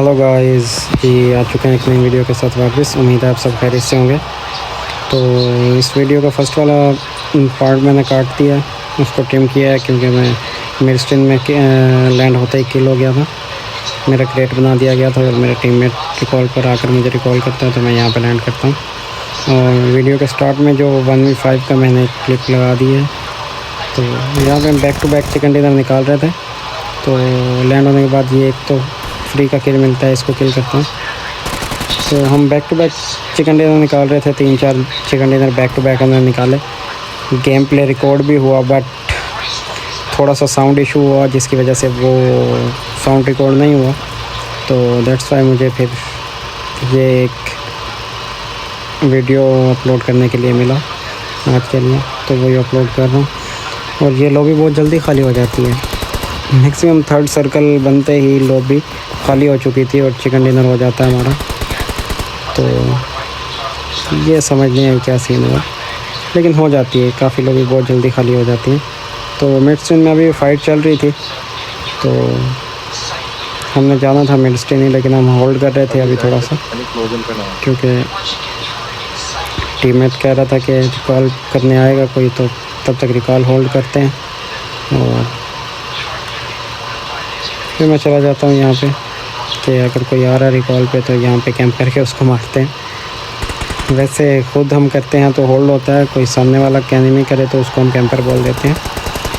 Hello guys जी, आ चुके हैं एक नई वीडियो के साथ वापस। उम्मीद है आप सब खैरियत से होंगे। तो इस वीडियो का फर्स्ट वाला पार्ट मैंने काट दिया, उसको ट्रिम किया है क्योंकि मैं मेरे स्ट्रीम में लैंड होते ही किल हो गया था। मेरा क्रेट बना दिया गया था और मेरे टीममेट रिकॉल पर आकर मुझे रिकॉल करता है तो मैं यहाँ पे लैंड करता हूँ। और वीडियो के स्टार्ट में जो 1v5 का मैंने क्लिप लगा दी है, तो यहाँ पे back to back chicken dinner निकाल रहे थे। तो लैंड होने के बाद ये एक तो फ्री का किल मिलता है, इसको किल करता हूँ। तो हम back to back chicken dinner निकाल रहे थे, 3-4 chicken dinner back to back हमने निकाले। गेम प्ले रिकॉर्ड भी हुआ बट थोड़ा सा साउंड इशू हुआ जिसकी वजह से वो साउंड रिकॉर्ड नहीं हुआ। तो दैट्स वाई मुझे फिर ये एक वीडियो अपलोड करने के लिए मिला आज के लिए, तो वही अपलोड कर रहा हूँ। और ये लॉबी बहुत जल्दी खाली हो जाती है, मैक्सिमम थर्ड सर्कल बनते ही लॉबी खाली हो चुकी थी और चिकन डिनर हो जाता है हमारा। तो ये समझ नहीं आई क्या सीन हुआ, लेकिन हो जाती है, काफ़ी लॉबी बहुत जल्दी खाली हो जाती है। तो मिड स्ट्रीम में अभी फ़ाइट चल रही थी, तो हमने जाना था मिड स्ट्रीम ही, लेकिन हम होल्ड कर रहे थे अभी थोड़ा सा, क्योंकि टीममेट कह रहा था कि रिकॉल करने आएगा कोई, तो तब तक रिकॉल होल्ड करते हैं। और फिर मैं चला जाता हूँ यहाँ पे कि अगर कोई आ रहा है रिकॉल पे तो यहाँ पे कैंप करके उसको मारते हैं। वैसे खुद हम करते हैं तो होल्ड होता है, कोई सामने वाला एनिमी करे तो उसको हम कैंपर बोल देते हैं।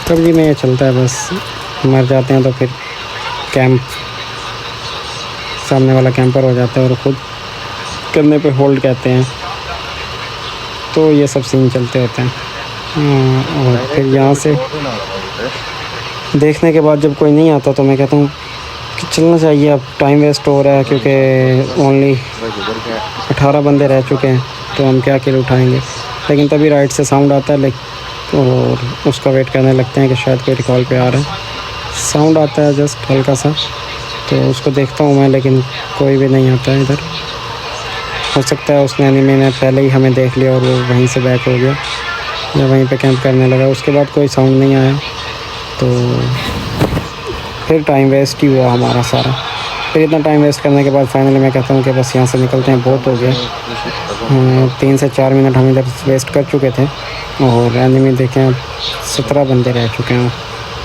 पबजी में ये चलता है, बस मर जाते हैं तो फिर कैंप सामने वाला कैंपर हो जाता है और ख़ुद करने पे होल्ड कहते हैं। तो ये सब सीन चलते होते हैं। और फिर यहाँ से देखने के बाद जब कोई नहीं आता तो मैं कहता हूँ कि चलना चाहिए, अब टाइम वेस्ट हो रहा है, क्योंकि ओनली 18 बंदे रह चुके हैं तो हम क्या किल उठाएंगे। लेकिन तभी राइट से साउंड आता है और उसका वेट करने लगते हैं कि शायद कोई रिकॉल पे आ रहा है। साउंड आता है जस्ट हल्का सा, तो उसको देखता हूँ मैं, लेकिन कोई भी नहीं आता है इधर। हो सकता है उसने एनिमी ने पहले ही हमें देख लिया और वो वहीं से बैक हो गया या वहीं पे कैंप करने लगा। उसके बाद कोई साउंड नहीं आया, तो फिर टाइम वेस्ट ही हुआ हमारा सारा। फिर इतना टाइम वेस्ट करने के बाद फाइनली मैं कहता हूँ कि बस यहाँ से निकलते हैं, बहुत हो गया। 3 से 4 मिनट हम इधर वेस्ट कर चुके थे और एनिमी देखें 17 बंदे रह चुके हैं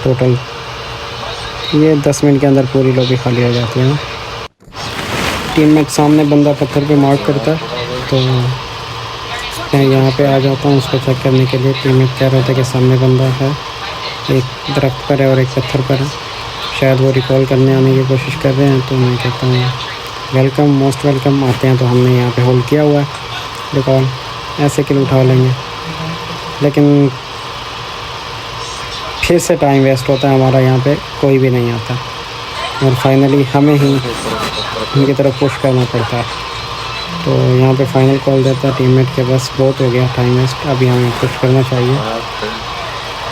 टोटल। ये 10 मिनट के अंदर पूरी लॉबी खाली हो जाती है। टीममेट सामने बंदा पत्थर पे मार्क करता है, तो मैं यहाँ पे आ जाता हूँ उसको चेक करने के लिए। टीममेट कह रहा था कि सामने बंदा है, एक दरख्त पर है और एक पत्थर पर है, शायद वो रिकॉल करने आने की कोशिश कर रहे हैं। तो मैं कहता हूँ वेलकम, मोस्ट वेलकम, आते हैं। तो हमने यहाँ पे होल्ड किया हुआ है रिकॉल, ऐसे किल उठा लेंगे। लेकिन फिर से टाइम वेस्ट होता है हमारा, यहाँ पे कोई भी नहीं आता और फाइनली हमें ही उनकी तरफ पुश करना पड़ता है। तो यहाँ पे फाइनल कॉल देता है टीममेट के, बस बहुत हो गया टाइम वेस्ट, अभी हमें पुश करना चाहिए।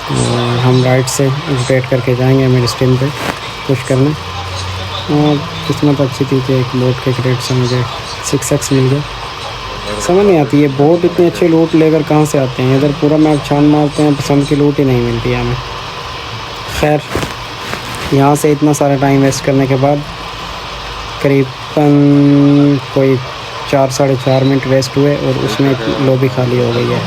और हम राइट से रोटेट करके जाएंगे मेरे स्ट्रीम पे पुश करने। और किस्मत अच्छी थी कि एक बोट के क्रेट से मुझे 6x मिल गया। समझ नहीं आती ये बोट इतनी अच्छी लूट लेकर कहाँ से आते हैं, इधर पूरा मैप छान मारते हैं, पसंद की लूट ही नहीं मिलती है हमें। खैर, यहाँ से इतना सारा टाइम वेस्ट करने के बाद करीबन कोई 4-4.5 मिनट वेस्ट हुए और उसमें लॉबी खाली हो गई है।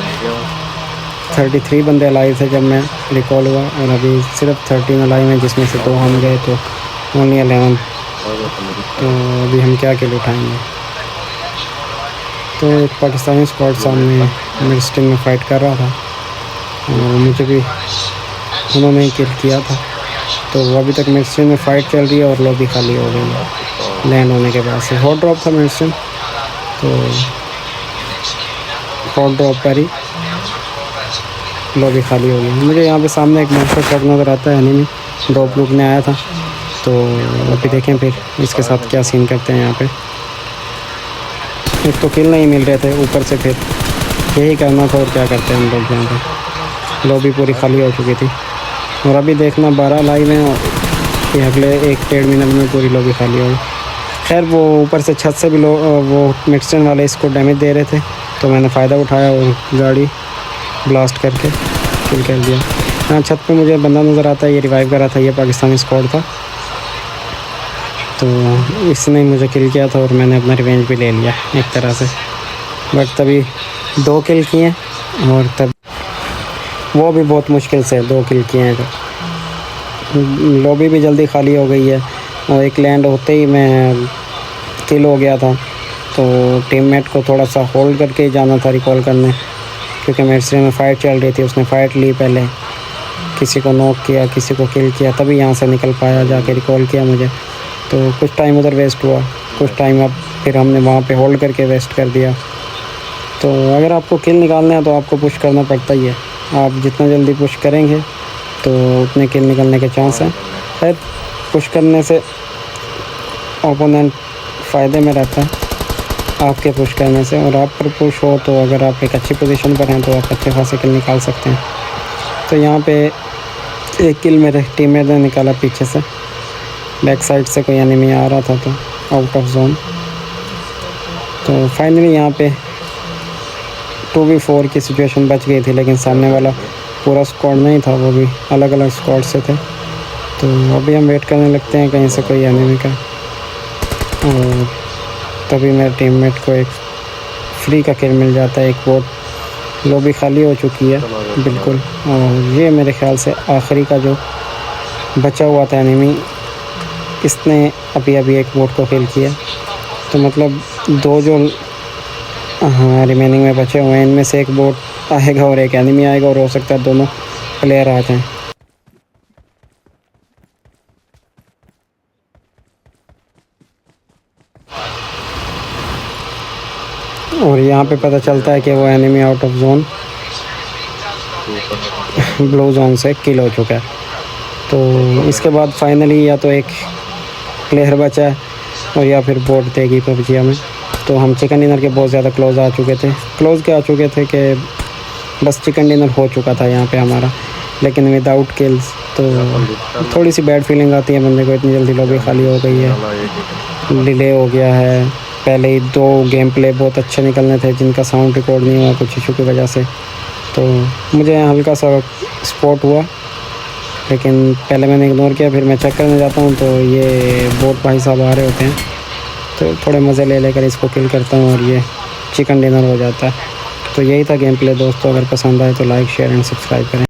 33 बंदे अलाइव थे जब मैं रिकॉल हुआ और अभी सिर्फ 13 अलाइव हैं, जिसमें से 2 हम गए, तो ओनली 11। तो अभी हम क्या किल उठाएंगे। तो एक पाकिस्तानी स्क्वाड सामने मेरे स्ट्रीम में फ़ाइट कर रहा था और मुझे भी उन्होंने ही किल किया था। तो वो अभी तक मेरे स्ट्रीम में फ़ाइट चल रही है और लॉबी खाली हो गई है लैंड होने के बाद से। हॉट ड्रॉप था मेरे स्ट्रीम, तो हॉट ड्रॉप पर ही लॉबी खाली हो गई। मुझे यहाँ पे सामने एक मॉन्स्टर ट्रक नज़र आता है, एनिमी ड्रॉप लूटने आया था। तो अभी देखें फिर इसके साथ क्या सीन करते हैं। यहाँ पे एक तो किल नहीं मिल रहे थे, ऊपर से फिर यही करना था और क्या करते हैं हम लोग। यहाँ पे लॉबी पूरी खाली हो चुकी थी और अभी देखना 12 लाइव हैं और अगले 1-1.5 मिनट में पूरी लॉबी खाली होगी। खैर, वो ऊपर से छत से भी वो मिक्सचर वाले इसको डैमेज दे रहे थे, तो मैंने फ़ायदा उठाया और गाड़ी ब्लास्ट करके किल कर दिया। यहाँ छत पे मुझे बंदा नज़र आता है, ये रिवाइव कर रहा था, ये पाकिस्तानी स्क्वाड था। तो इसने मुझे किल किया था और मैंने अपना रिवेंज भी ले लिया एक तरह से। बट तभी 2 किल किए और तब वो भी बहुत मुश्किल से 2 किल किए हैं। लॉबी भी जल्दी खाली हो गई है और एक लैंड होते ही मैं किल हो गया था। तो टीममेट को थोड़ा सा होल्ड करके ही जाना था रिकॉल करने, क्योंकि मेरे में फ़ाइट चल रही थी। उसने फ़ाइट ली, पहले किसी को नॉक किया, किसी को किल किया, तभी यहाँ से निकल पाया, जाके रिकॉल किया मुझे। तो कुछ टाइम उधर वेस्ट हुआ, कुछ टाइम अब फिर हमने वहाँ पे होल्ड करके वेस्ट कर दिया। तो अगर आपको किल निकालना है तो आपको पुश करना पड़ता ही है। आप जितना जल्दी पुश करेंगे तो उतने किल निकलने के चांस हैं। शायद पुश करने से ओपोनेंट फ़ायदे में रहता है आपके पुश करने से, और आप पर पुश हो तो अगर आप एक अच्छी पोजीशन पर हैं तो आप अच्छे खासे किल निकाल सकते हैं। तो यहाँ पे एक किल मेरे टीममेट ने निकाला पीछे से, बैक साइड से कोई एनिमी आ रहा था तो आउट ऑफ जोन। तो फाइनली यहाँ पे 2v4 की सिचुएशन बच गई थी, लेकिन सामने वाला पूरा स्क्वाड नहीं था, वो भी अलग अलग स्क्वाड से थे। तो अभी हम वेट करने लगते हैं कहीं से कोई एनिमी का, और तभी मेरे टीममेट को एक फ्री का किल मिल जाता है। एक बोट लॉबी खाली हो चुकी है बिल्कुल, और ये मेरे ख्याल से आखिरी का जो बचा हुआ था एनिमी, इसने अभी एक बोट को किल किया। तो मतलब 2 जो रिमेनिंग में बचे हुए हैं, इनमें से एक बोट आएगा और एक एनिमी आएगा, और हो सकता है दोनों प्लेयर आ जाएं। और यहाँ पे पता चलता है कि वो enemy out of zone blue zone से किल हो चुका है। तो इसके बाद फाइनली या तो एक प्लेयर बचा है और या फिर बोट देगी पबजी हमें। तो हम चिकन डिनर के बहुत ज़्यादा क्लोज़ आ चुके थे कि बस चिकन डिनर हो चुका था यहाँ पे हमारा, लेकिन विदाउट किल्स। तो थोड़ी सी बैड फीलिंग आती है बंदे को, इतनी जल्दी लॉबी खाली हो गई है, डिले हो गया है। पहले ही 2 गेम प्ले बहुत अच्छे निकलने थे जिनका साउंड रिकॉर्ड नहीं हुआ कुछ इशू की वजह से। तो मुझे हल्का सा स्पॉट हुआ, लेकिन पहले मैंने इग्नोर किया, फिर मैं चेक करने जाता हूँ तो ये बोट भाई साहब आ रहे होते हैं। तो थोड़े मज़े ले लेकर इसको किल करता हूँ और ये चिकन डिनर हो जाता है। तो यही था गेम प्ले दोस्तों। अगर पसंद आए तो लाइक शेयर एंड सब्सक्राइब करें।